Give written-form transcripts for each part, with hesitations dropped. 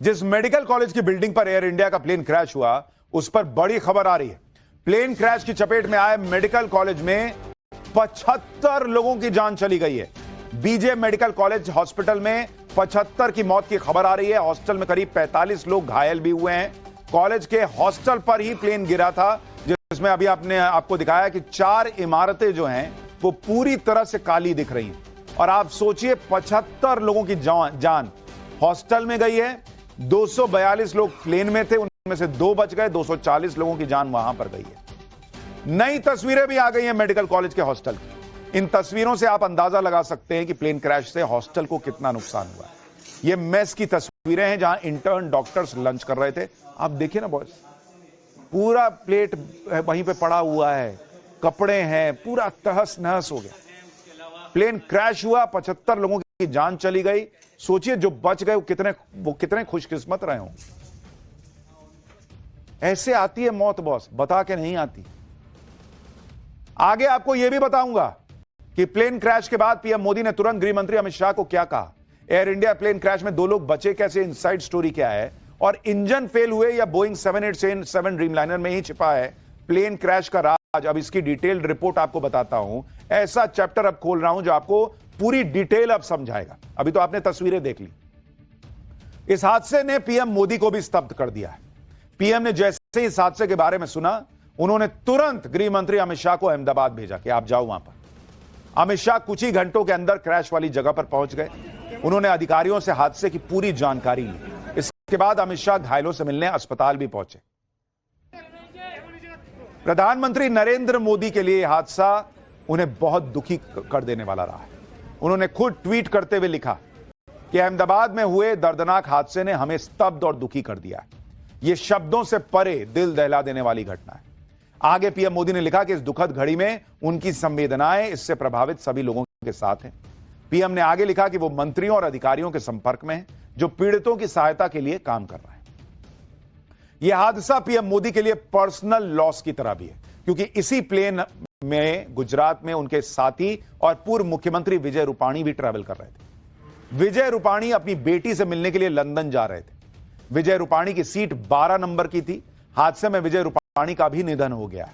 जिस medical college की building पर एयर इंडिया का प्लेन क्रैश हुआ, उस पर बड़ी खबर आ रही है। प्लेन क्रैश की चपेट में आए मेडिकल कॉलेज में 75 लोगों की जान चली गई है। बीजे मेडिकल कॉलेज हॉस्पिटल में 75 की मौत की खबर आ रही है। हॉस्टल में करीब 45 लोग घायल भी हुए हैं। कॉलेज के हॉस्टल पर ही प्लेन गिरा था, जिसमें अभी आपको दिखाया कि 4 इमारतें जो हैं वो पूरी तरह से काली दिख रही हैं। और आप सोचिए 75 लोगों की जान हॉस्टल में गई है। 242 लोग प्लेन में थे, उनमें से 2 बच गए। 240 लोगों की जान वहां पर गई है। नई तस्वीरें भी आ गई हैं मेडिकल कॉलेज के हॉस्टल की। इन तस्वीरों से आप अंदाजा लगा सकते हैं कि प्लेन क्रैश से हॉस्टल को कितना नुकसान हुआ है। ये मेस की तस्वीरें हैं जहां इंटर्न डॉक्टर्स लंच कर रहे थे। आप देखिए ना बॉस, पूरा प्लेट वहीं पे पड़ा हुआ है, कपड़े हैं, पूरा तहस नहस हो गया। प्लेन क्रैश हुआ, 75 लोगों की जान चली गई। सोचिए जो बच गए वो कितने खुशकिस्मत रहे हों। ऐसे आती है मौत बॉस, बता के नहीं आती। आगे आपको यह भी बताऊंगा कि प्लेन क्रैश के बाद पीएम मोदी ने तुरंत गृह मंत्री अमित शाह को क्या कहा। एयर इंडिया प्लेन क्रैश में 2 लोग बचे कैसे, इनसाइड स्टोरी क्या है, और इंजन फेल हुए या बोइंग 787 ड्रीमलाइनर में ही छिपा है प्लेन क्रैश का राज। अब इसकी डिटेल्ड रिपोर्ट आपको बताता हूं। ऐसा चैप्टर अब खोल रहा हूं जो आपको पूरी डिटेल अब समझाएगा। अभी तो आपने तस्वीरें देख ली। इस हादसे ने पीएम मोदी को भी स्तब्ध कर दिया है। पीएम ने जैसे ही इस हादसे के बारे में सुना, उन्होंने तुरंत गृह मंत्री अमित शाह को अहमदाबाद भेजा कि आप जाओ वहां पर। अमित शाह कुछ ही घंटों के अंदर क्रैश वाली जगह पर पहुंच गए। उन्होंने अधिकारियों से हादसे की पूरी जानकारी ली। इसके बाद अमित शाह घायलों से मिलने अस्पताल भी पहुंचे। प्रधानमंत्री नरेंद्र मोदी के लिए यह हादसा उन्हें बहुत दुखी कर देने वाला रहा है। उन्होंने खुद ट्वीट करते हुए लिखा कि अहमदाबाद में हुए दर्दनाक हादसे ने हमें स्तब्ध और दुखी कर दिया है। यह शब्दों से परे दिल दहला देने वाली घटना है। आगे पीएम मोदी ने लिखा कि इस दुखद घड़ी में उनकी संवेदनाएं इससे प्रभावित सभी लोगों के साथ हैं। पीएम ने आगे लिखा कि वो मंत्रियों और अधिकारियों के संपर्क में हैं जो पीड़ितों की सहायता के लिए काम कर रहे हैं। यह हादसा पीएम मोदी के लिए पर्सनल लॉस की तरह भी है, क्योंकि इसी प्लेन में गुजरात में उनके साथी और पूर्व मुख्यमंत्री विजय रूपाणी भी ट्रैवल कर रहे थे। विजय रूपाणी अपनी बेटी से मिलने के लिए लंदन जा रहे थे। विजय रूपाणी की सीट 12 नंबर की थी। हादसे में विजय रूपाणी का भी निधन हो गया है।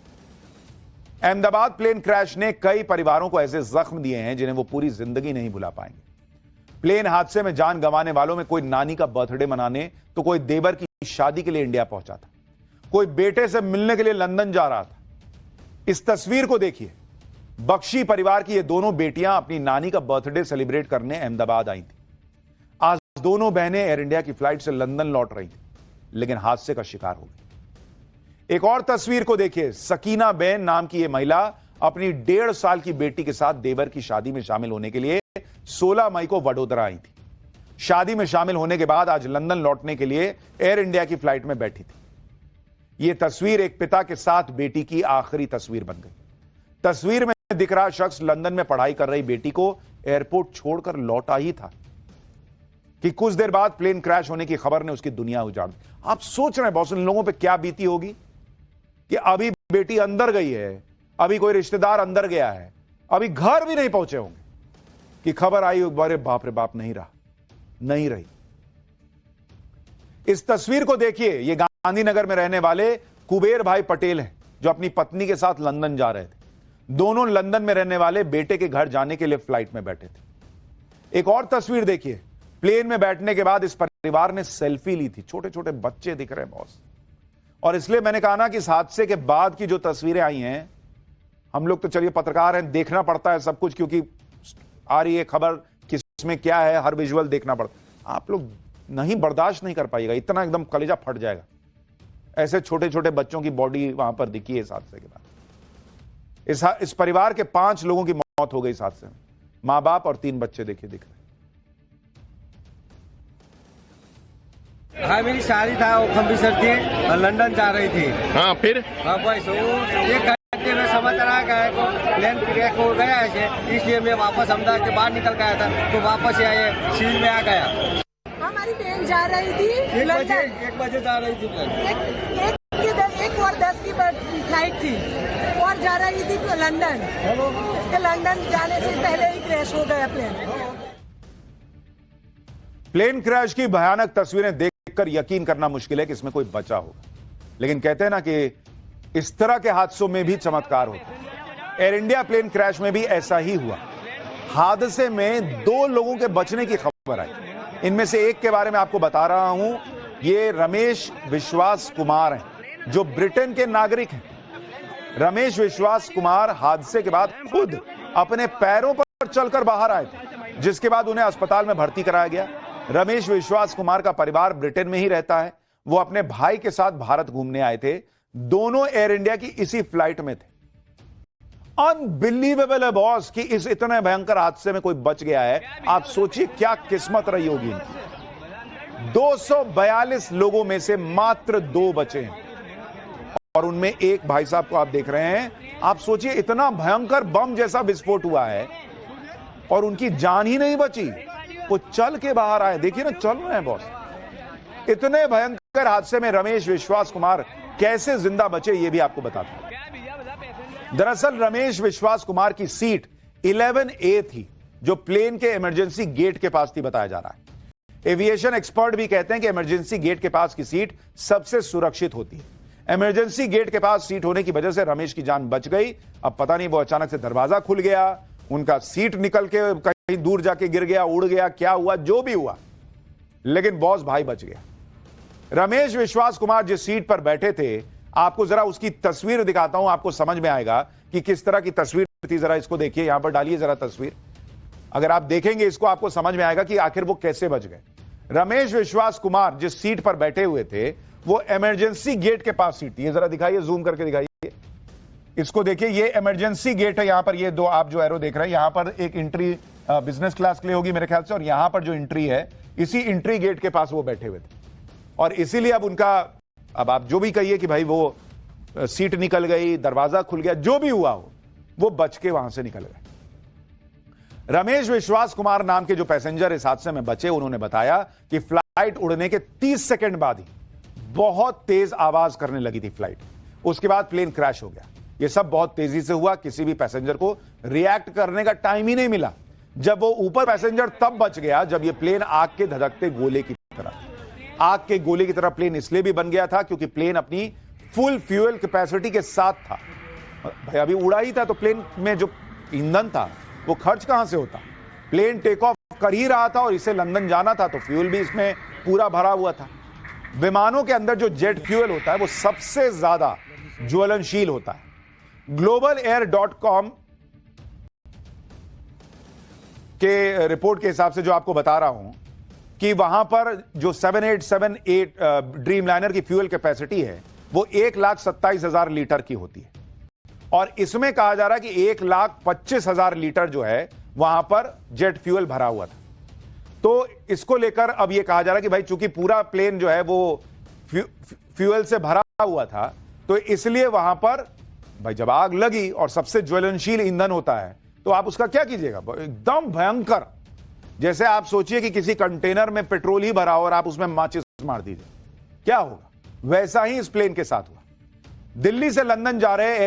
अहमदाबाद प्लेन क्रैश ने कई परिवारों को ऐसे जख्म दिए हैं जिन्हें वो पूरी जिंदगी नहीं भुला पाएंगे। प्लेन हादसे में जान गंवाने वालों में कोई नानी का बर्थडे मनाने, तो कोई देवर की शादी के लिए इंडिया पहुंचा था, कोई बेटे से मिलने के लिए लंदन जा रहा था। इस तस्वीर को देखिए। बख्शी परिवार की ये दोनों बेटियां अपनी नानी का बर्थडे सेलिब्रेट करने अहमदाबाद आई थी। आज दोनों बहनें एयर इंडिया की फ्लाइट से लंदन लौट रही थी, लेकिन हादसे का शिकार हो गई। एक और तस्वीर को देखिए। सकीना बेन नाम की यह महिला अपनी 1.5 साल की बेटी के साथ देवर की शादी में शामिल होने के लिए 16 मई को वडोदरा आई थी। शादी में शामिल होने के बाद आज लंदन लौटने के लिए एयर इंडिया की फ्लाइट में बैठी थी। यह तस्वीर एक पिता के साथ बेटी की आखिरी तस्वीर बन गई। तस्वीर में दिख रहा शख्स लंदन में पढ़ाई कर रही बेटी को एयरपोर्ट छोड़कर लौटा ही था कि कुछ देर बाद प्लेन क्रैश होने की खबर ने उसकी दुनिया उजाड़ दी। आप सोच रहे हैं बॉस, इन लोगों पे क्या बीती होगी कि अभी बेटी अंदर गई है, अभी कोई रिश्तेदार अंदर गया है, अभी घर भी नहीं पहुंचे होंगे कि खबर आई, अरे बाप रे बाप, नहीं रही। इस तस्वीर को देखिए। ये गांधीनगर में रहने वाले कुबेर भाई पटेल हैं, जो अपनी पत्नी के साथ लंदन जा रहे थे। दोनों लंदन में रहने वाले बेटे के घर जाने के लिए फ्लाइट में बैठे थे। एक और तस्वीर देखिए। प्लेन में बैठने के बाद इस परिवार ने सेल्फी ली थी। छोटे छोटे बच्चे दिख रहे हैं बॉस। और इसलिए मैंने कहा ना कि इस हादसे के बाद की जो तस्वीरें आई हैं, हम लोग तो चलिए पत्रकार हैं, देखना पड़ता है सब कुछ, क्योंकि आ रही है खबर किसमें क्या है, हर विजुअल देखना पड़ता। आप लोग नहीं बर्दाश्त नहीं कर पाइएगा, इतना एकदम कलेजा फट जाएगा। ऐसे छोटे छोटे बच्चों की बॉडी वहां पर दिखी है इस हादसे के बाद। इस परिवार के 5 लोगों की मौत हो गई इस हादसे में। मां बाप और 3 बच्चे देखिए दिख रहे। हाँ, मेरी शादी था, वो अमृतसर थी और लंदन जा रही थी। हाँ, फिर हाँ बस वो 1 घंटे में समाचार आ गया को प्लेन क्रैश हो गया है, इसलिए मैं वापस अहमदाबाद के बाहर निकल गया था, तो वापस आए सील में आ गया। हमारी ट्रेन जा रही थी 1 बजे जा रही थी। 1:10 की फ्लाइट थी और जा रही थी तो लंदन। लंदन जाने से पहले ही क्रैश हो गया प्लेन। प्लेन क्रैश की भयानक तस्वीरें देख देखकर यकीन करना मुश्किल है कि इसमें कोई बचा होगा। लेकिन कहते हैं ना कि इस तरह के हादसों में भी चमत्कार होता है। एयर इंडिया प्लेन क्रैश में भी ऐसा ही हुआ। हादसे में 2 लोगों के बचने की खबर आई। इनमें से एक के बारे में आपको बता रहा हूं। ये रमेश विश्वास कुमार हैं, जो ब्रिटेन के नागरिक हैं। रमेश विश्वास कुमार हादसे के बाद खुद अपने पैरों पर चलकर बाहर आए थे, जिसके बाद उन्हें अस्पताल में भर्ती कराया गया। रमेश विश्वास कुमार का परिवार ब्रिटेन में ही रहता है। वो अपने भाई के साथ भारत घूमने आए थे। दोनों एयर इंडिया की इसी फ्लाइट में थे। अनबिलीवेबल है बॉस कि इस इतने भयंकर हादसे में कोई बच गया है। आप सोचिए क्या किस्मत रही होगी इनकी। 242 लोगों में से मात्र 2 बचे हैं और उनमें एक भाई साहब को आप देख रहे हैं। आप सोचिए इतना भयंकर बम जैसा विस्फोट हुआ है और उनकी जान ही नहीं बची। वो चल के बाहर आए। देखिए ना, चल रहे हैं बॉस। इतने भयंकर हादसे में रमेश विश्वास कुमार कैसे जिंदा बचे, ये भी आपको बताता हूं। दरअसल रमेश विश्वास कुमार की सीट 11A थी, जो प्लेन के इमरजेंसी गेट के पास थी, बताया जा रहा है। एविएशन एक्सपर्ट भी कहते हैं कि इमरजेंसी गेट के पास की सीट सबसे सुरक्षित होती है। इमरजेंसी गेट के पास सीट होने की वजह से रमेश की जान बच गई। अब पता नहीं वो अचानक से दरवाजा खुल गया, उनका सीट निकल के कहीं दूर जाके गिर गया, उड़ गया, क्या हुआ, जो भी हुआ, लेकिन बॉस भाई बच गया। रमेश विश्वास कुमार जिस सीट पर बैठे थे, आपको जरा उसकी तस्वीर दिखाता हूं, आपको समझ में आएगा कि किस तरह की तस्वीर थी। जरा इसको देखिए, यहां पर डालिए जरा तस्वीर। अगर आप देखेंगे इसको, आपको समझ में आएगा कि आखिर वो कैसे बच गए। रमेश विश्वास कुमार जिस सीट पर बैठे हुए थे, वो इमरजेंसी गेट के पास सीट थी। ये जरा दिखाइए, जूम करके दिखाइए, इसको देखिए। ये इमरजेंसी गेट है। यहां पर ये 2 आप जो एरो देख रहे हैं, यहां पर एक एंट्री बिजनेस क्लास के लिए होगी मेरे ख्याल से, और यहां पर जो एंट्री है, इसी एंट्री गेट के पास वो बैठे हुए थे। और इसीलिए अब उनका, अब आप जो भी कहिए कि भाई वो सीट निकल गई, दरवाजा खुल गया, जो भी हुआ हो, वो बच के वहां से निकल गए। रमेश विश्वास कुमार नाम के जो पैसेंजर इस हादसे में बचे, उन्होंने बताया कि फ्लाइट उड़ने के 30 सेकंड बाद ही बहुत तेज आवाज करने लगी थी फ्लाइट। उसके बाद प्लेन क्रैश हो गया। यह सब बहुत तेजी से हुआ, किसी भी पैसेंजर को रिएक्ट करने का टाइम ही नहीं मिला। जब वो ऊपर पैसेंजर तब बच गया जब यह प्लेन आग के धधकते गोले की तरह, आग के गोले की तरह प्लेन इसलिए भी बन गया था क्योंकि प्लेन अपनी फुल फ्यूल कैपेसिटी के साथ था। भाई अभी उड़ा ही था, तो प्लेन में जो ईंधन था वो खर्च कहां से होता। प्लेन टेक ऑफ कर ही रहा था और इसे लंदन जाना था, तो फ्यूल भी इसमें पूरा भरा हुआ था। विमानों के अंदर जो जेट फ्यूल होता है वो सबसे ज्यादा ज्वलनशील होता है। GlobalAir.com के रिपोर्ट के हिसाब से जो आपको बता रहा हूं कि वहां पर जो 7878 ड्रीमलाइनर की फ्यूल कैपेसिटी है, वो 1,27,000 लीटर की होती है। और इसमें कहा जा रहा है कि 1,25,000 लीटर जो है वहां पर जेट फ्यूल भरा हुआ था। तो इसको लेकर अब यह कहा जा रहा है कि भाई चूंकि पूरा प्लेन जो है वो फ्यूल से भरा हुआ था, तो इसलिए वहां पर भाई जब आग लगी और सबसे ज्वलनशील ईंधन होता है, तो आप उसका क्या कीजिएगा, एकदम भयंकर। जैसे आप सोचिए कि किसी कंटेनर में पेट्रोल ही भरा हो और आप उसमें माचिस मार दीजिए, क्या होगा। वैसा ही इस प्लेन के साथ हुआ। दिल्ली से लंदन जा रहे